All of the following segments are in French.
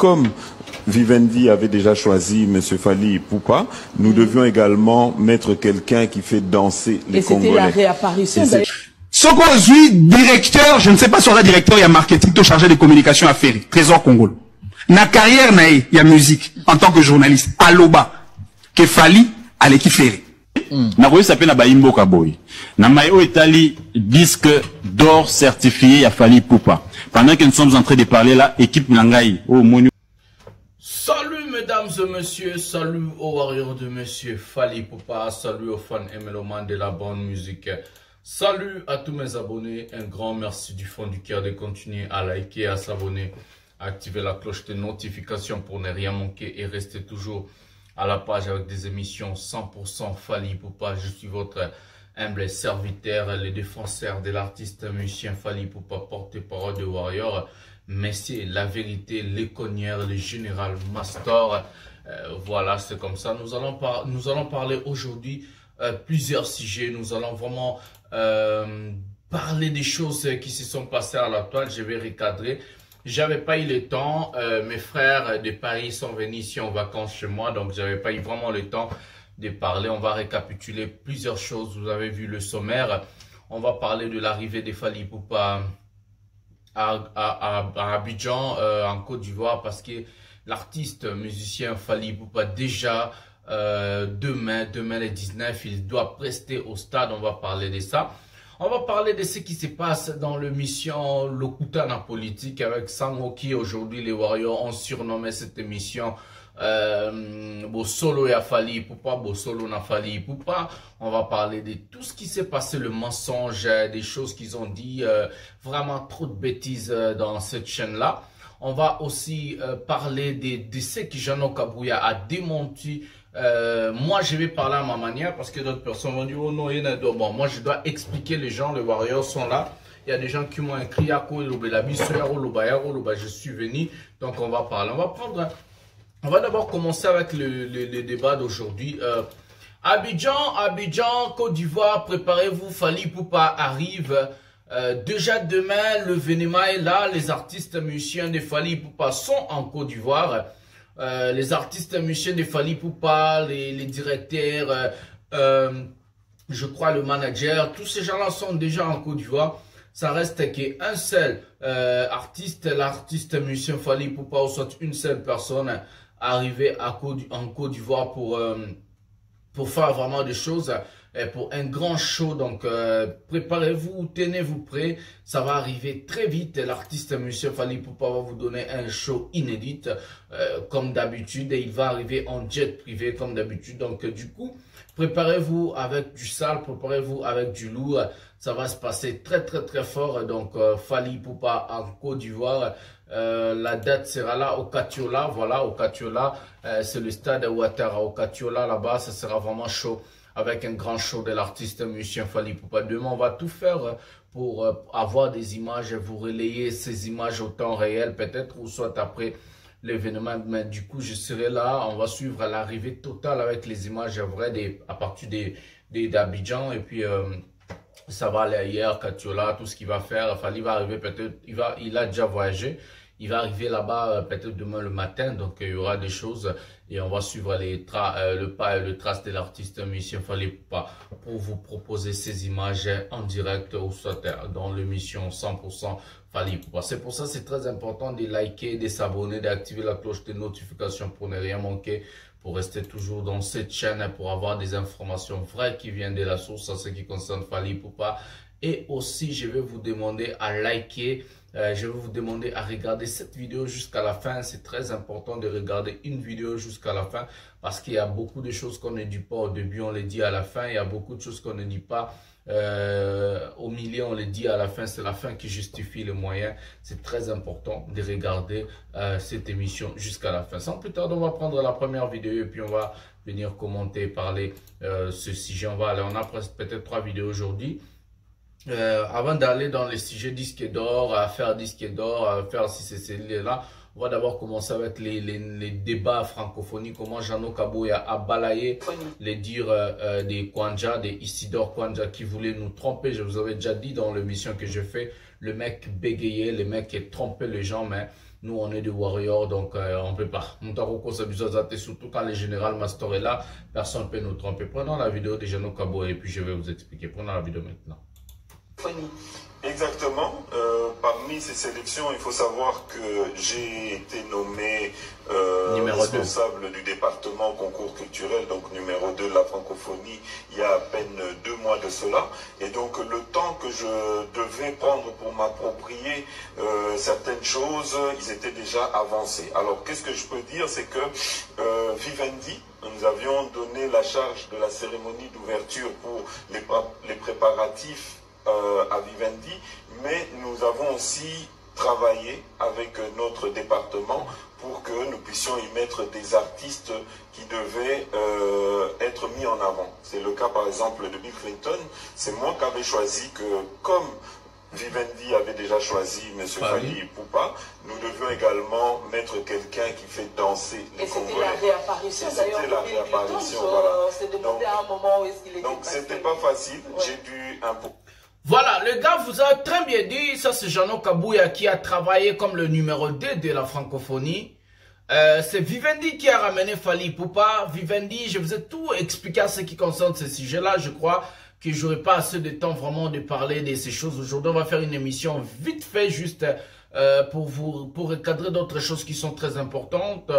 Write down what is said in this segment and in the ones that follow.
comme Vivendi avait déjà choisi M. Fally Ipupa, nous devions également mettre quelqu'un qui fait danser les Congolais. Et c'était la réapparition d'ailleurs. Ce qu'on suit, directeur, je ne sais pas sur la directeur, il y a marketing, tout chargé de communication à Ferry, Trésor Congol. Na carrière, il y a musique, en tant que journaliste, à Loba, que Fally, à l'équipe Ferry. Nakoye s'appelle na Baimbo Kaboy. Na Mayo Etali disque d'or certifié à Fally Ipupa. Pendant que nous sommes en train de parler là, équipe Nangai, oh Monu. Salut mesdames et messieurs, salut aux warriors de monsieur Fally Ipupa, salut aux fans et mélomanes de la bonne musique. Salut à tous mes abonnés, un grand merci du fond du cœur de continuer à liker, à s'abonner, à activer la cloche de notification pour ne rien manquer et rester toujours à la page avec des émissions 100% Fally Ipupa. Je suis votre humble serviteur, le défenseur de l'artiste musicien Fally Ipupa, porte-parole de Warrior. Messie, la vérité, l'éconnière, le général Mastor. Voilà, c'est comme ça. Nous allons parler aujourd'hui plusieurs sujets. Nous allons vraiment parler des choses qui se sont passées à la toile. Je vais recadrer. J'avais pas eu le temps. Mes frères de Paris sont venus ici en vacances chez moi, donc j'avais pas eu vraiment le temps de parler. On va récapituler plusieurs choses. Vous avez vu le sommaire. On va parler de l'arrivée de Fally Ipupa à Abidjan, en Côte d'Ivoire, parce que l'artiste musicien Fally Ipupa déjà demain le 19, il doit prester au stade. On va parler de ça. On va parler de ce qui se passe dans l'émission Lokutana politique avec Sangoki. Aujourd'hui, les Warriors ont surnommé cette émission Bosolo et Fally Ipupa, Bosolo na Fally Ipupa. On va parler de tout ce qui s'est passé, le mensonge, des choses qu'ils ont dit, vraiment trop de bêtises dans cette chaîne-là. On va aussi parler de ce que Jeannot Kabouya a démenti. Moi, je vais parler à ma manière parce que d'autres personnes vont dire oh non, bon, moi je dois expliquer les gens, les Warriors sont là. Il y a des gens qui m'ont écrit je suis venu, donc on va parler. On va d'abord commencer avec le débat d'aujourd'hui. Abidjan, Côte d'Ivoire, préparez-vous, Fally Ipupa arrive. Déjà demain, le Vénéma est là. Les artistes musiciens de Fally Ipupa sont en Côte d'Ivoire. Les artistes musiciens de Fally Ipupa, les directeurs, je crois le manager, tous ces gens-là sont déjà en Côte d'Ivoire. Ça reste qu'un seul artiste, l'artiste musicien Fally Ipupa, ou soit une seule personne arrivée en Côte d'Ivoire pour faire vraiment des choses, pour un grand show. Donc préparez-vous, tenez-vous prêts, ça va arriver très vite. L'artiste musicien Fally Ipupa va vous donner un show inédit comme d'habitude, et il va arriver en jet privé comme d'habitude. Donc du coup, préparez-vous avec du sale, préparez-vous avec du lourd. Ça va se passer très fort. Donc Fally Ipupa en Côte d'Ivoire. La date sera là au Katiola. Voilà, au Katiola, c'est le stade Ouattara. Au Katiola, là-bas, ça sera vraiment chaud, avec un grand show de l'artiste musicien Fally Ipupa. Demain, on va tout faire pour avoir des images, vous relayer ces images au temps réel, peut-être, ou soit après l'événement. Mais du coup, je serai là. On va suivre l'arrivée totale avec les images vraies à partir d'Abidjan. Et puis, ça va aller ailleurs, Katiola, tout ce qu'il va faire. Fally va arriver peut-être, il a déjà voyagé. Il va arriver là-bas peut-être demain le matin, donc il y aura des choses et on va suivre le pas et le trace de l'artiste musicien Fally Ipupa pour vous proposer ces images en direct ou soit dans l'émission 100% Fally Ipupa. C'est pour ça c'est très important de liker, de s'abonner, d'activer la cloche de notification pour ne rien manquer, pour rester toujours dans cette chaîne, pour avoir des informations vraies qui viennent de la source en ce qui concerne Fally Ipupa. Et aussi, je vais vous demander à liker, je vais vous demander à regarder cette vidéo jusqu'à la fin. C'est très important de regarder une vidéo jusqu'à la fin parce qu'il y a beaucoup de choses qu'on ne dit pas au début, on les dit à la fin. Il y a beaucoup de choses qu'on ne dit pas au milieu, on les dit à la fin. C'est la fin qui justifie le moyen. C'est très important de regarder cette émission jusqu'à la fin. Sans plus tarder, on va prendre la première vidéo et puis on va venir commenter, parler ce sujet. On a peut-être 3 vidéos aujourd'hui. Avant d'aller dans les sujets disque d'or, à faire disque d'or, à faire si c'est là, on va d'abord commencer avec les débats francophonie, comment Jeannot Kabouya a balayé les dires des Kwanja, des Isidore Kwanja qui voulaient nous tromper. Je vous avais déjà dit dans l'émission que je fais, le mec bégayait, le mec qui trompait les gens, mais Nous, on est des warriors, donc on ne peut pas. Surtout quand le général Mastor est là, personne ne peut nous tromper. Prenons la vidéo de Jeannot Kabo et puis je vais vous expliquer. Prenons la vidéo maintenant. Exactement. Parmi ces sélections, il faut savoir que j'ai été nommé responsable du département concours culturel, donc numéro 2 de la francophonie, il y a à peine 2 mois de cela. Et donc le temps que je devais prendre pour m'approprier certaines choses, ils étaient déjà avancés. Alors qu'est-ce que je peux dire, c'est que Vivendi, nous avions donné la charge de la cérémonie d'ouverture pour les préparatifs à Vivendi, mais nous avons aussi travaillé avec notre département pour que nous puissions y mettre des artistes qui devaient être mis en avant. C'est le cas par exemple de Bill Clinton. C'est moi qui avais choisi que, comme Vivendi avait déjà choisi M. Fally Ipupa, nous devions également mettre quelqu'un qui fait danser les Congolais. C'était la réapparition d'ailleurs. C'était la réapparition, voilà. On s'est demandé à un moment où est-ce qu'il était. Donc c'était pas facile, j'ai dû imposer. Voilà, le gars vous a très bien dit, ça c'est Jeannot Kabouya qui a travaillé comme le numéro 2 de la francophonie. C'est Vivendi qui a ramené Fally Ipupa. Vivendi, je vous ai tout expliqué à ce qui concerne ce sujet-là. Je crois que j'aurai pas assez de temps vraiment de parler de ces choses. Aujourd'hui, on va faire une émission vite fait, juste pour recadrer d'autres choses qui sont très importantes.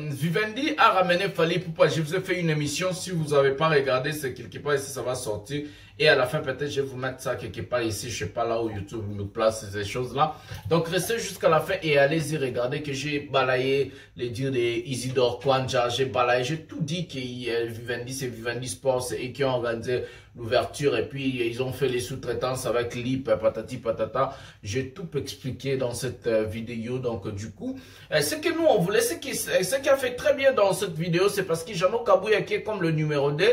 Vivendi a ramené Fally Ipupa. Je vous ai fait une émission. Si vous n'avez pas regardé, c'est quelque part ici, ça va sortir. Et à la fin, peut-être, je vais vous mettre ça quelque part ici. Je sais pas là où YouTube me place ces choses-là. Donc, restez jusqu'à la fin et allez-y regarder que j'ai balayé les dires de Isidore Kwanja. J'ai balayé, j'ai tout dit que Vivendi, c'est Vivendi Sports et qui ont organisé l'ouverture. Et puis, ils ont fait les sous-traitances avec Lip, patati patata. J'ai tout expliqué dans cette vidéo. Donc, du coup, ce que nous, on voulait, ce qui a fait très bien dans cette vidéo, c'est parce que Jeannot Kabouya, qui est comme le numéro 2,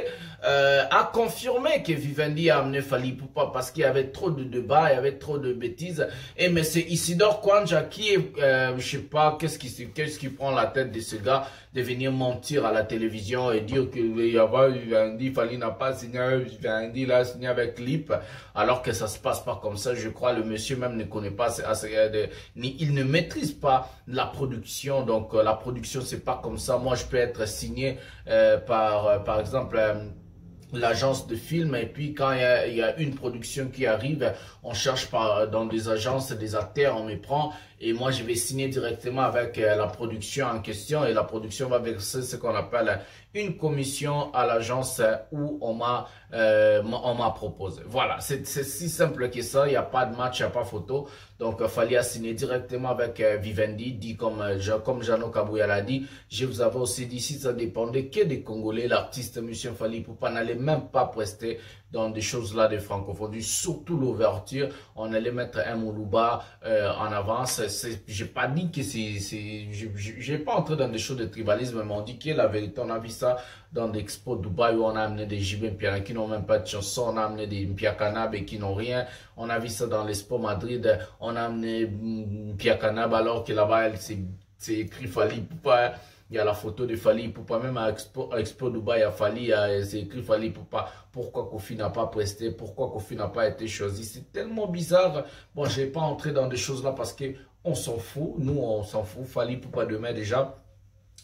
a confirmé que Vivendi a amené Fally Ipupa parce qu'il y avait trop de débats, il y avait trop de bêtises. Et mais c'est Isidore Kwanja qui est, je sais pas, qu'est-ce qui prend la tête de ce gars de venir mentir à la télévision et dire que Vivendi, Fally n'a pas signé, Vivendi l'a signé avec Lip, alors que ça se passe pas comme ça. Je crois le monsieur même ne connaît pas, il ne maîtrise pas la production. Donc la production c'est pas comme ça. Moi je peux être signé par exemple l'agence de film, et puis quand il y a une production qui arrive, on cherche dans des agences, des acteurs, on me prend et moi je vais signer directement avec la production en question et la production va verser ce qu'on appelle une commission à l'agence où on m'a proposé. Voilà, c'est si simple que ça, il n'y a pas de match, il n'y a pas photo. Donc Fally a signé directement avec Vivendi, dit comme Jeannot Kabouya l'a dit. Je vous avais aussi dit, si ça dépendait que des Congolais, l'artiste M. Fally Ipupa n'allait même pas prester dans des choses là de francophonie, surtout l'ouverture. On allait mettre un Moulouba en avance. J'ai pas dit que j'ai pas entré dans des choses de tribalisme, mais on dit que la vérité, on a vu ça dans des expos Dubaï où on a amené des JB Mpiana qui n'ont même pas de chanson, on a amené des Mpiakanab et qui n'ont rien. On a vu ça dans l'Expo Madrid, on a amené Mpiakanab alors que là-bas c'est écrit Fally Ipupa. Il y a la photo de Fally Ipupa, même à Expo Dubaï, à Fally, c'est écrit Fally Ipupa. Pourquoi Kofi n'a pas presté? Pourquoi Kofi n'a pas été choisi? C'est tellement bizarre. Bon, je n'ai pas entré dans des choses là parce que on s'en fout. Nous, on s'en fout. Fally Ipupa demain déjà,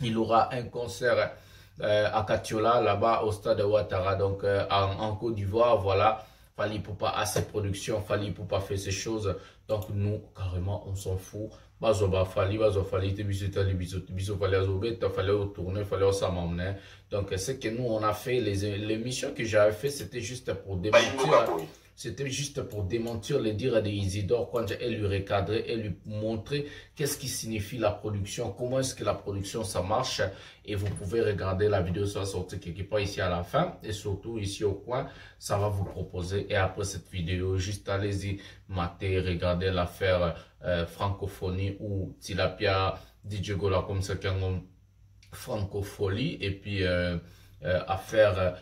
il aura un concert à Katiola, là-bas au stade de Ouattara, donc en Côte d'Ivoire, voilà. Fally Ipupa a ses productions, Fally Ipupa fait ses choses, donc nous, carrément, on s'en fout. Bazoba Fally, te biso Fally azobé, fallait retourner, fallait s'amener. Donc, c'est que nous, on a fait, les missions que j'avais fait, c'était juste pour démentir. C'était juste pour démentir les dires d'Isidore quand elle lui recadrer et lui montrer qu'est-ce qui signifie la production, comment est-ce que la production ça marche. Et vous pouvez regarder la vidéo, ça va sortir quelque part ici à la fin et surtout ici au coin, ça va vous proposer. Et après cette vidéo, juste allez-y mater, regardez l'affaire francophonie ou Tilapia, DJ Gola comme ça qu'on francophonie et puis affaire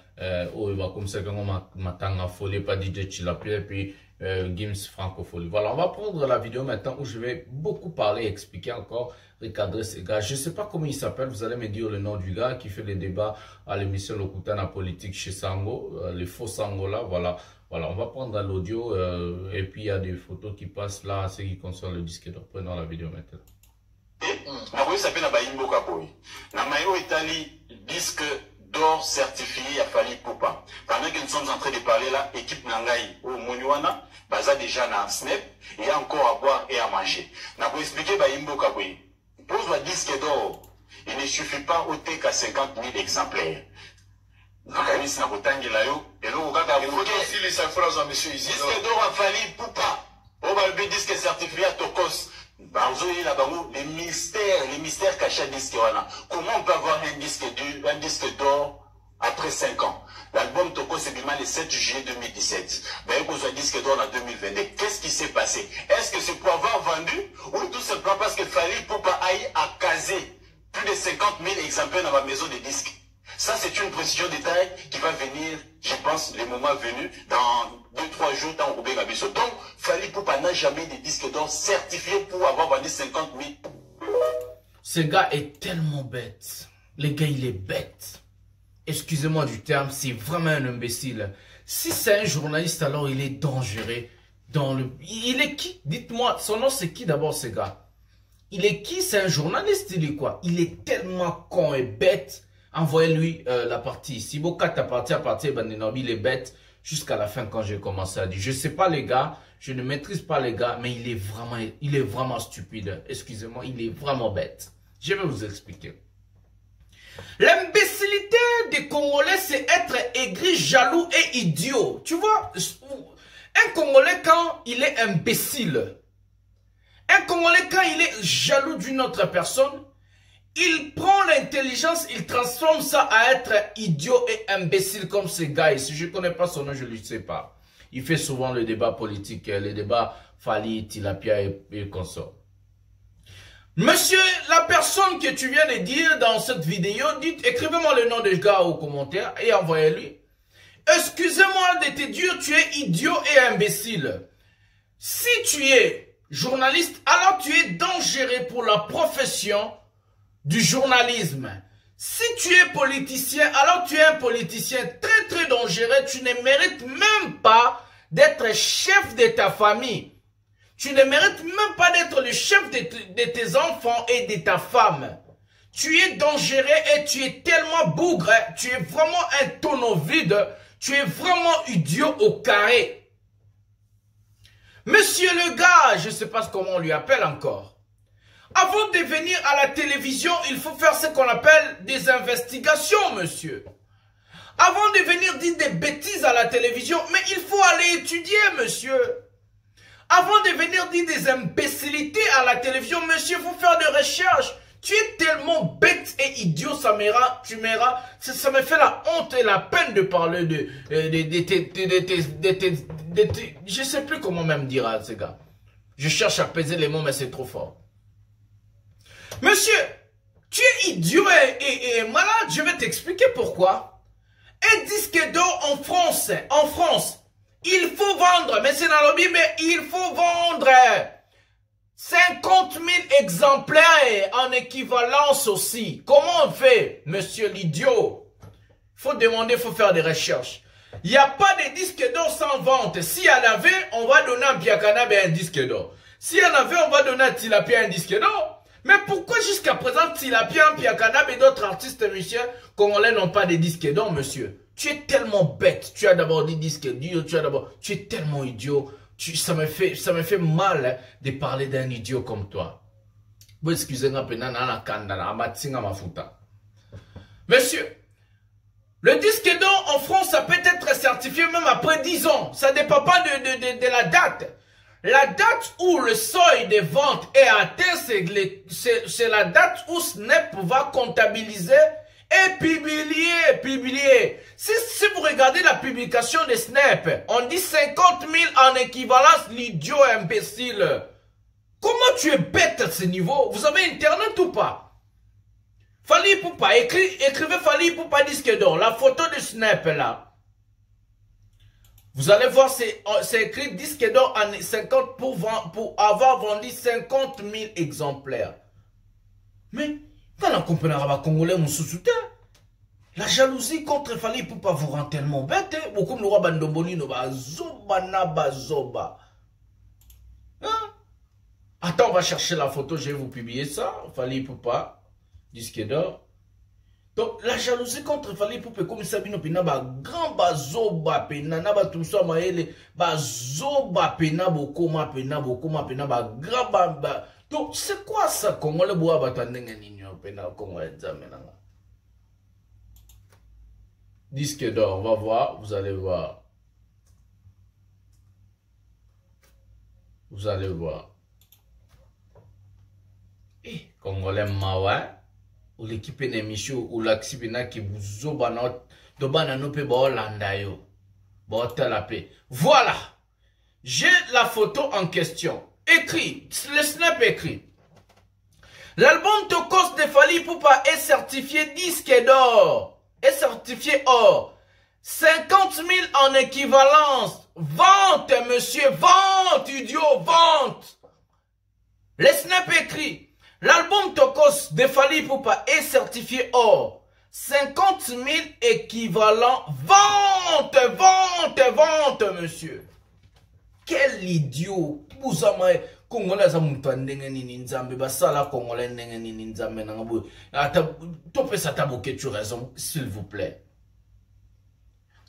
comme ça qu'on matanga folie pas DJ Tilapia et puis Gims francophonie. Voilà, on va prendre la vidéo maintenant où je vais beaucoup parler, expliquer encore, recadrer ces gars. Je sais pas comment il s'appelle, vous allez me dire le nom du gars qui fait les débats à l'émission Lokutana Politique chez Sango, les faux Sango là, voilà. Voilà, on va prendre l'audio et puis il y a des photos qui passent là, ce qui concerne le disque d'or. Prenons la vidéo maintenant. Na koyi sape na Bayimbo Kaboy. Na mayo etali disque d'or certifié à Fally Ipupa. Pendant que nous sommes en train de parler là, équipe Nangaï au Moniwana, baza déjà na Snap, il y a encore à boire et à manger. Na koyi expliquer Bayimbo Kaboy. Pour le disque d'or, il ne suffit pas au TK 50 000 exemplaires. Il faut aussi les phrases à monsieur ici. Disque d'or à Fally Ipupa. On va le disque certifié à Tokos. Les mystères cachés à disque. Comment on peut avoir un disque d'or après 5 ans? L'album Tokos est le 7 juillet 2017. Ben, qu'on soit disque d'or en 2022. Qu'est-ce qui s'est passé? Est-ce que c'est pour avoir vendu ou tout simplement parce que Fally Ipupa aille à caser plus de 50 000 exemplaires dans ma maison de disques? Ça, c'est une précision détail qui va venir, je pense, les moments venus, dans 2-3 jours, dans Roubé Gabiso. Donc, Fally Ipupa n'a jamais de disque d'or certifié pour avoir vendu 50 000. Ce gars est tellement bête. Le gars, il est bête. Excusez-moi du terme, c'est vraiment un imbécile. Si c'est un journaliste, alors il est dangereux. Il est qui? Dites-moi, son nom c'est qui d'abord, ce gars? Il est qui? C'est un journaliste, il est quoi? Il est tellement con et bête. Envoyez-lui la partie ici. Boka ta partie à partir Bandinobi, il est bête jusqu'à la fin quand j'ai commencé à dire. Je sais pas les gars, je ne maîtrise pas les gars, mais il est vraiment stupide. Excusez-moi, il est vraiment bête. Je vais vous expliquer. L'imbécilité des Congolais, c'est être aigri, jaloux et idiot. Tu vois, un Congolais quand il est imbécile, un Congolais quand il est jaloux d'une autre personne, il prend l'intelligence, il transforme ça à être idiot et imbécile comme ce gars ici. Je ne connais pas son nom, je ne le sais pas. Il fait souvent le débat politique, le débat Fally, Tilapia et consort. Monsieur, la personne que tu viens de dire dans cette vidéo, dites, écrivez-moi le nom du gars au commentaire et envoyez-lui. Excusez-moi de te dire, tu es idiot et imbécile. Si tu es journaliste, alors tu es dangereux pour la profession du journalisme. Si tu es politicien, alors tu es un politicien très très dangereux. Tu ne mérites même pas d'être chef de ta famille. Tu ne mérites même pas d'être le chef de tes enfants et de ta femme. Tu es dangereux et tu es tellement bougre. Tu es vraiment un tonneau vide. Tu es vraiment idiot au carré. Monsieur le gars, je ne sais pas comment on lui appelle encore. Avant de venir à la télévision, il faut faire ce qu'on appelle des investigations, monsieur. Avant de venir dire des bêtises à la télévision, mais il faut aller étudier, monsieur. Avant de venir dire des imbécilités à la télévision, monsieur, il faut faire des recherches. Tu es tellement bête et idiot, ça me fait la honte et la peine de parler je sais plus comment même dire à ces gars. Je cherche à peser les mots, mais c'est trop fort. Monsieur, tu es idiot et malade, je vais t'expliquer pourquoi. Un disque d'or en France, il faut vendre, mais c'est dans le lobby, mais il faut vendre 50 000 exemplaires en équivalence aussi. Comment on fait, monsieur l'idiot? Il faut demander, il faut faire des recherches. Il n'y a pas de disque d'or sans vente. S'il y en avait, on va donner à Biakanabe un disque d'or. S'il y en avait, on va donner à Tilapia un disque d'or. Mais pourquoi jusqu'à présent Tilapia, Biakanabe et d'autres artistes musiciens congolais n'ont pas de disques d'or, monsieur? Tu es tellement bête. Tu as d'abord dit disque d'or. Tu es tellement idiot. Ça me fait mal hein, de parler d'un idiot comme toi. Vous excusez-moi, monsieur, le disque d'or en France, ça peut être certifié même après 10 ans. Ça ne dépend pas de la date. La date où le seuil de vente est atteint, c'est la date où Snap va comptabiliser et publier. Si vous regardez la publication de Snap, on dit 50 000 en équivalence, l'idiot imbécile. Comment tu es bête à ce niveau? Vous avez internet ou pas? Fally Ipupa, écrivez Fally Ipupa disque d'or, la photo de Snap là. Vous allez voir, c'est écrit disque d'or en 50 pour avoir vendu 50 000 exemplaires. Mais, quand on comprend Congolais, la jalousie contre Fally Ipupa vous rend tellement bête. Ou comme le roi Bandomboli, no ba zoba na ba zoba. Attends, on va chercher la photo, je vais vous publier ça. Fally Ipupa, disque d'or. Donc, la jalousie contre Fally Ipupa, comme ça, pena ba grand bazoba pena, na ba tout ça, maele, bazoba pena, bokoma pena, ba grand ba. Donc, c'est quoi ça, Congolais bois batandenge nino pena, Congolais zamenanga. Disque d'or, on va voir, vous allez voir. Vous allez voir. Eh, Congolais mawa. Ou l'équipe d'émission ou l'accident qui vous obanot de bananope baolandayo. Voilà. J'ai la photo en question. Écrit. Le snap écrit. L'album Tokos de Fally Ipupa est certifié disque d'or. Est certifié or. 50 000 en équivalence. Vente, monsieur. Vente, idiot. Vente. Le snap écrit. L'album Tokos de Fally Ipupa est certifié or. 50 000 équivalents. Vente, vente, vente, monsieur. Quel idiot. Bouzamae. Congolais a moutandenge nini nzambe. Basala Congolais nenge nini nzambe. Topé sa taboke tu raison, s'il vous plaît.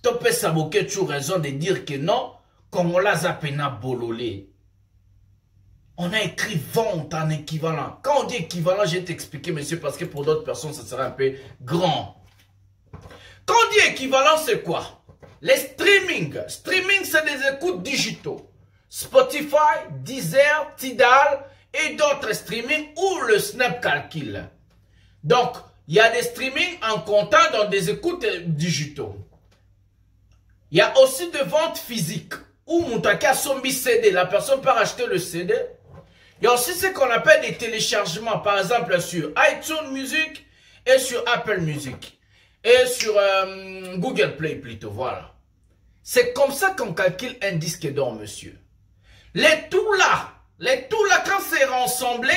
Topé sa boke tu raison de dire que non. Congolais a pena bololé. On a écrit vente en équivalent. Quand on dit équivalent, je vais t'expliquer, monsieur, parce que pour d'autres personnes, ça sera un peu grand. Quand on dit équivalent, c'est quoi? Les streaming. Streaming, c'est des écoutes digitaux. Spotify, Deezer, Tidal et d'autres streaming où le Snap calcule. Donc, il y a des streaming en comptant dans des écoutes digitaux. Il y a aussi des ventes physiques où Moutaka Sombi CD, la personne peut acheter le CD. Il y a aussi ce qu'on appelle des téléchargements, par exemple sur iTunes Music et sur Apple Music. Et sur Google Play plutôt, voilà. C'est comme ça qu'on calcule un disque d'or, monsieur. Les tout là, quand c'est rassemblé,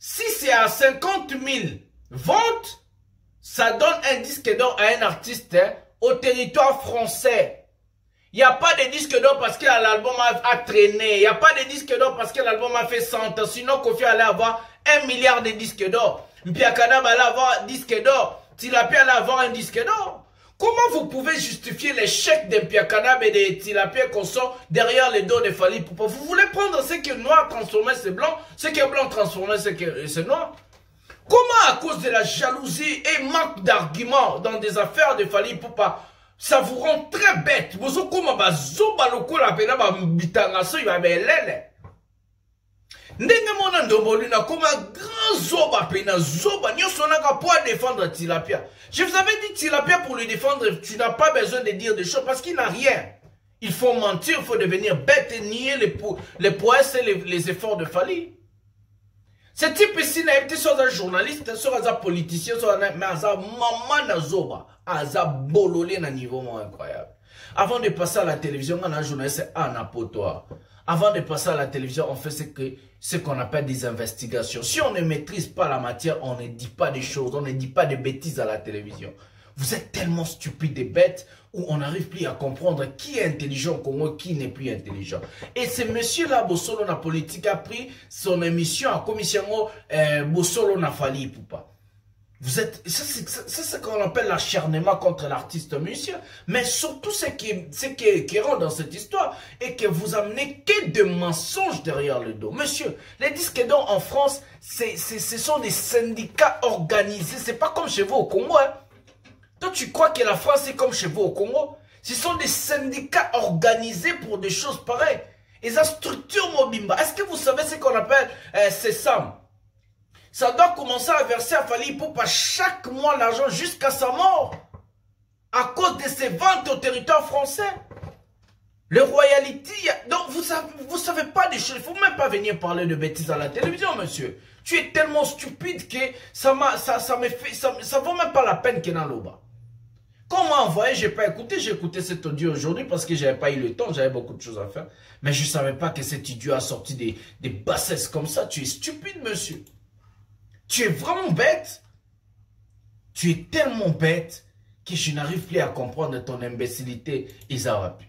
si c'est à 50 000 ventes, ça donne un disque d'or à un artiste au territoire français. Il n'y a pas de disque d'or parce que l'album a traîné. Il n'y a pas de disque d'or parce que l'album a fait 100 ans. Sinon, Kofi allait avoir 1 milliard de disques d'or. Mpiakadab allait avoir un disque d'or. Tilapi allait avoir un disque d'or. Comment vous pouvez justifier l'échec de Mpiakadab et de Tilapi qu'on sort derrière les dos de Fally Ipupa? Vous voulez prendre ce qui est noir, transformer c'est blanc, ce qui est blanc, transformer c'est noir? Comment à cause de la jalousie et manque d'arguments dans des affaires de Fally Ipupa, ça vous rend très bête? Vous avez comme un zoba loko la pena ba mbitanga so il va belele. Ndenge mona ndombolina comme un grand zoba pena zoba nyoso naka pour défendre Tilapia. Je vous avais dit Tilapia pour le défendre, tu n'as pas besoin de dire des choses parce qu'il n'a rien. Il faut mentir, il faut devenir bête et nier les prouesses et les efforts de Fally. Ce type ici n'a été soit un journaliste, soit un politicien, soit un maman na zoba. Aza bololé na niveau incroyable. Avant de passer à la télévision, on a un journaliste en apotoir. Avant de passer à la télévision, on fait ce qu'on appelle des investigations. Si on ne maîtrise pas la matière, on ne dit pas des choses, on ne dit pas des bêtises à la télévision. Vous êtes tellement stupides et bêtes où on n'arrive plus à comprendre qui est intelligent au Congo, qui n'est plus intelligent. Et ce monsieur-là, Bossolo na politique, a pris son émission à commission Bossolo na Fally Ipupa. Vous êtes, c'est ce qu'on appelle l'acharnement contre l'artiste musicien. Mais surtout, ce qui rend dans cette histoire est que vous amenez que de mensonges derrière le dos. Monsieur, les disques d'or en France, ce sont des syndicats organisés. C'est pas comme chez vous au Congo. Hein. Toi, tu crois que la France est comme chez vous au Congo? Ce sont des syndicats organisés pour des choses pareilles. Et ça structure Mobimba. Est-ce que vous savez ce qu'on appelle SESAM? Ça doit commencer à verser à Fally Ipupa chaque mois l'argent jusqu'à sa mort. À cause de ses ventes au territoire français. Le royalty. Donc vous savez pas des choses. Il ne faut même pas venir parler de bêtises à la télévision, monsieur. Tu es tellement stupide que ça vaut même pas la peine qu'il y en a là-bas. Quand on m'a envoyé, j'ai pas écouté. J'ai écouté cet audio aujourd'hui parce que j'avais pas eu le temps. J'avais beaucoup de choses à faire. Mais je savais pas que cet idiot a sorti des bassesses comme ça. Tu es stupide, monsieur. Tu es vraiment bête. Tu es tellement bête que je n'arrive plus à comprendre ton imbécilité, Isarapi.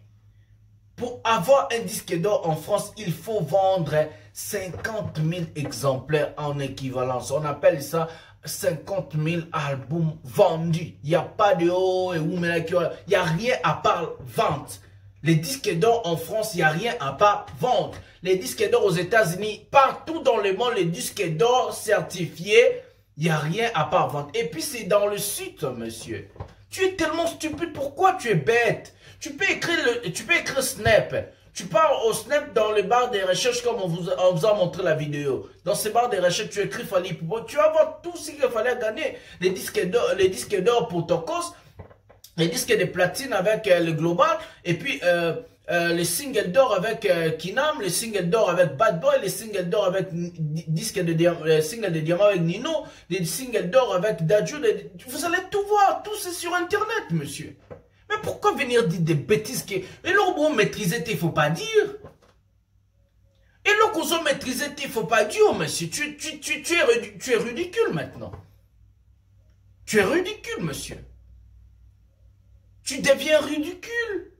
Pour avoir un disque d'or en France, il faut vendre 50 000 exemplaires en équivalence. On appelle ça 50 000 albums vendus. Il n'y a pas de haut et il n'y a rien à part vente. Les disques d'or en France, il n'y a rien à part vente. Les disques d'or aux États-Unis, partout dans le monde, les disques d'or certifiés, il n'y a rien à part vente. Et puis c'est dans le sud, monsieur. Tu es tellement stupide. Pourquoi tu es bête? Tu peux écrire Snap. Tu pars au Snap dans le bar des recherches comme on vous a montré la vidéo. Dans ce bar des recherches, tu écris Fally Ipupa. Tu vas voir tout ce qu'il fallait gagner. Les disques d'or pour Tokos, les disques de platine avec le Global, et puis les singles d'or avec Kinam, les singles d'or avec Bad Boy, les singles d'or avec singles de diamant avec Nino, les singles d'or avec Dadju. Vous allez tout voir, tout c'est sur Internet, monsieur. Mais pourquoi venir dire des bêtises que... Et là, vous maîtrisez, il ne faut pas dire. Et là, vous maîtrisez, il ne faut pas dire, monsieur. Tu es ridicule maintenant. Tu es ridicule, monsieur. Tu deviens ridicule.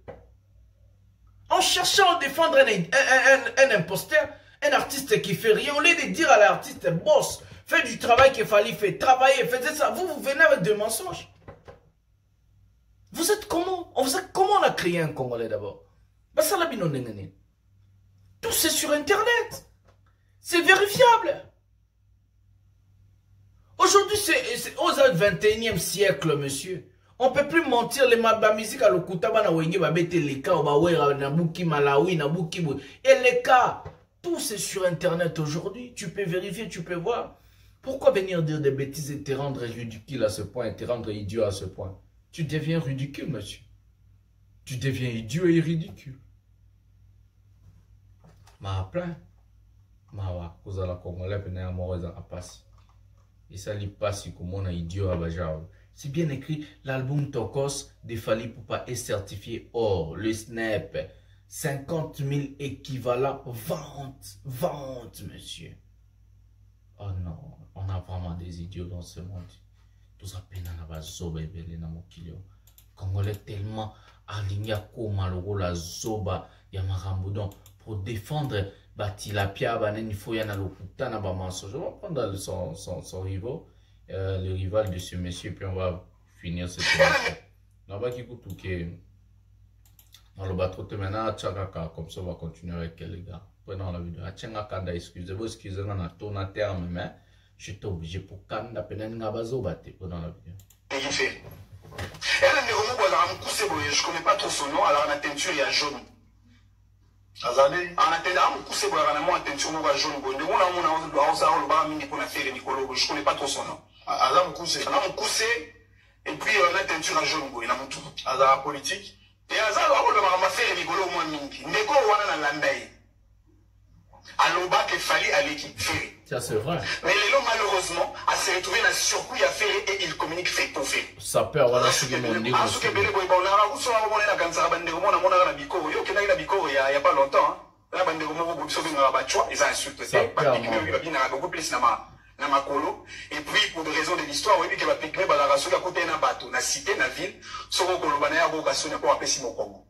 En cherchant à défendre un imposteur, un artiste qui fait rien, au lieu de dire à l'artiste, boss, fais du travail qu'il fallait faire, travailler, faites ça. Vous venez avec des mensonges. Vous êtes comment? Comment on a créé un Congolais d'abord? Tout c'est sur Internet. C'est vérifiable. Aujourd'hui, c'est au 21e siècle, monsieur. On ne peut plus mentir. Les musique à l'Okutaba na wenge babete les cas, na buki Malawi, na buki. Et les cas, tout c'est sur Internet aujourd'hui. Tu peux vérifier, tu peux voir. Pourquoi venir dire des bêtises et te rendre ridicule à ce point, et te rendre idiot à ce point? Tu deviens ridicule, monsieur. Tu deviens idiot et ridicule. Ma plein. Ma wa, cause la Congolais pena ya moro za apasi. Et ça li passe comme on a idiot à Bajao. C'est bien écrit, l'album Tokos de Fally Ipupa est certifié or, le Snap. 50 000 équivalents. Vente, monsieur. Oh non, on a vraiment des idiots dans ce monde. Tout ça peine à la zoba et belé na mokilio. Congolais tellement aligné à malheureux la zoba yamaramboudon pour défendre Batilapia banen il faut y en a l'okuta na ba mensonge. On va prendre son rival, le rival de ce monsieur, puis on va finir cette émission. On va écouter que on le bat trop maintenant tchakaka, comme ça on va continuer avec les gars. Prenons la vidéo. Tchakaka da excusez-moi on a tourné à terme mais je suis obligé pour Kanda Penanga Bazo Bate pendant la vidéo. Je connais pas trop son nom, alors on a teinture, il y a jaune. Azadé. On a teinture, jaune. Je connais pas trop son nom. Azam Koussé. Et puis on a teinture à jaune. Il a mon tour. Azam politique. Et Azam, on a fait rigolo au moins mingi. Neko wana na landai. Aloba que Fally à l'équipe Ferré. Ça c'est vrai. Mais les lots malheureusement a se retrouvé dans surcoût à Ferré et il communique fait pour faire. Ça peut avoir ce que mon dit. Parce que Bele Boy on a reçu un moment dans Gansara Bandego on a la Biko yo qui n'a la Biko il y a pas longtemps hein. Là Bandego mo go sauver na Rabatchois ils ont insulté parce que il a beaucoup plus na makolo et puis pour des raisons de l'histoire oui que va piquer ba la raso ya côté na bateau na cité na ville soko kolobana ya go gaso na ko apesi mo Congo.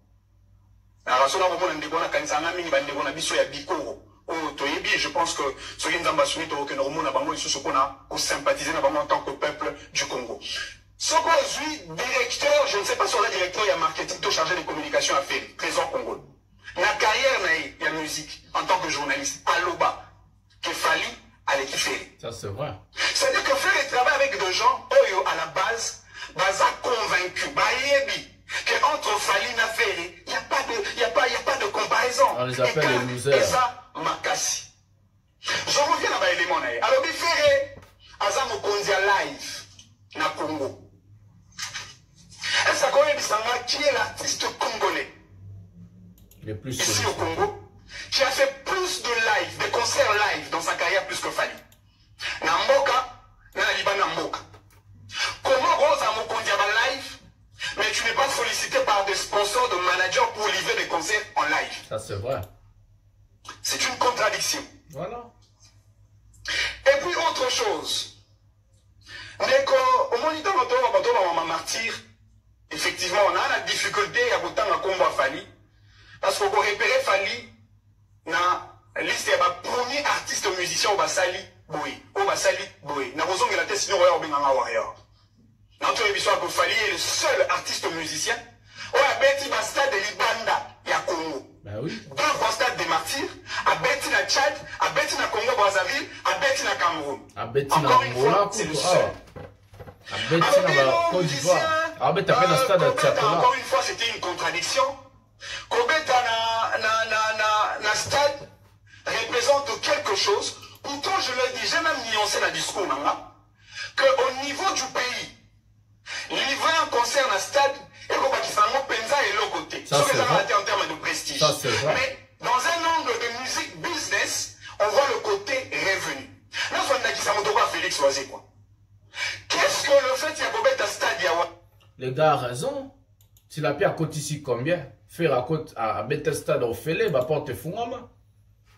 Na raso na ko na ndeko na kanisa na mingi bandego na biso ya Biko. Je pense que ceux qui nous ont que nous avons sympathisé en tant que peuple du Congo. Ce qu'on directeur, je ne sais pas sur le directeur, il y a marketing, tout chargé de communication à faire, Trésor Congo. La carrière, il y a musique, en tant que journaliste, à l'Oba, que Fally allait kiffer. Ça c'est vrai. C'est-à-dire que faire le travail avec des gens, à la base, baza convaincu, que entre Fally et Ferré, il n'y a pas de comparaison. On les appelle les losers. Makasi. Je reviens à l'élément. Alors, il fait Azam Okondia live na Congo. Est-ce que qui est l'artiste congolais le plus ici au Congo qui a fait plus de live, de concerts live dans sa carrière plus que Fally? Na Mboka, na Liban Mboka. Comment Rose a Mokondia live, mais tu n'es pas sollicité par des sponsors, de managers pour livrer des concerts en live? Ça c'est vrai. C'est une contradiction. Voilà. Et puis autre chose. Au moniteur de martyr, effectivement, on a la difficulté à autant à combat Fally. Parce qu'on peut repérer Fali dans la liste des premiers artistes musiciens au Basali Boy. Au Basali Boy. N'a raison que la tête sinon on va en warrior. Dans toute l'émission, Fali est le seul artiste musicien. On a bêti Bastade de Libanda et à Congo. Ben oui. Deux fois Stade des Martyrs, à bêti na Tchad, à bêti na Congo Brazzaville, à bêti na Cameroun. À bêti na Encore une fois, Angola, c'est le seul. à bêti na Côte d'Ivoire. À bêti na Stade de Tchakola. Encore une fois, c'était une contradiction. Kobeta na stade représente quelque chose. Pourtant, je le dis, j'ai même nuancé le discours, qu'au niveau du pays, livrer un concert à stade, et qu'on va penza et l'autre côté. Ça, c'est vrai. En termes de prestige. Ça, c'est vrai. Mais dans un angle de musique business, on voit le côté revenu. Là, on a dit ça, on Félix Oisé, quoi. Qu'est-ce que le fait qu'il y a Kobeta stade, Yawa? Les gars ont raison. Si la pierre coûte ici combien? Faire à côté à Bethesda au Félé, bah porte fungama.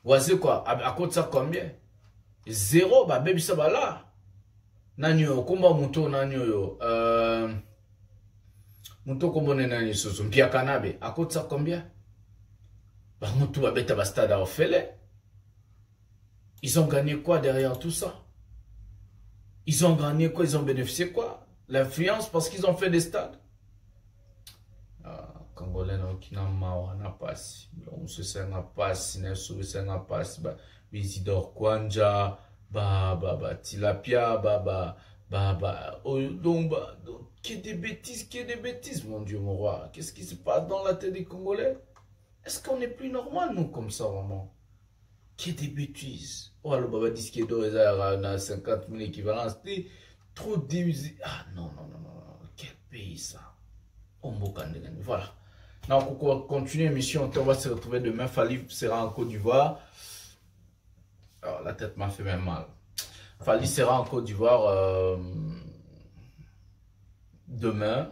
Voici quoi? À côté ça combien? Zéro, bah baby ça va là. Nanyo, combat muto nanyo. Muto combo nani soso. Pia Kanabe. À côté ça combien? Bah muto bah beta bastade au Félé. Ils ont gagné quoi derrière tout ça? Ils ont gagné quoi? Ils ont bénéficié quoi? L'influence parce qu'ils ont fait des stades. Congolais qui n'a pas si on se sent pas si ne se sent pas si Isidore Kwanja Tilapia donc qu'il y ait des bêtises mon Dieu mon roi, qu'est-ce qui se passe dans la tête des Congolais? Est-ce qu'on est plus normal nous comme ça vraiment? Qu'il y ait des bêtises. Oh le baba dit qu'il y a 50 000 équivalences, trop de non, quel pays ça? Voilà. Donc, pour continuer l'émission, on va se retrouver demain. Fali sera en Côte d'Ivoire. Alors, la tête m'a fait même mal. Fali sera en Côte d'Ivoire demain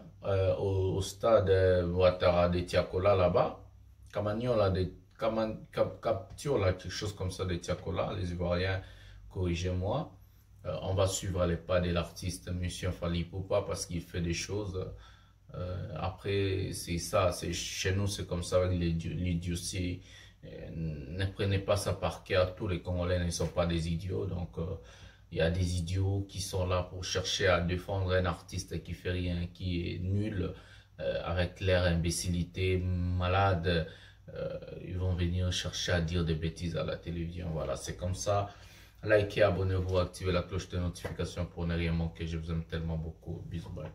au stade Ouattara de Tiakola là-bas. Kamani, on a des capture là, quelque chose comme ça de Tiakola. Les Ivoiriens, corrigez-moi. On va suivre les pas de l'artiste Monsieur Fali Poupa parce qu'il fait des choses. Après, c'est ça, chez nous, c'est comme ça, l'idiotie. Ne prenez pas ça par cœur, tous les Congolais ne sont pas des idiots, donc il y a des idiots qui sont là pour chercher à défendre un artiste qui fait rien, qui est nul, avec l'air imbécilité, malade, ils vont venir chercher à dire des bêtises à la télévision, voilà, c'est comme ça. Likez, abonnez-vous, activez la cloche de notification pour ne rien manquer, je vous aime tellement beaucoup, bisous, bye.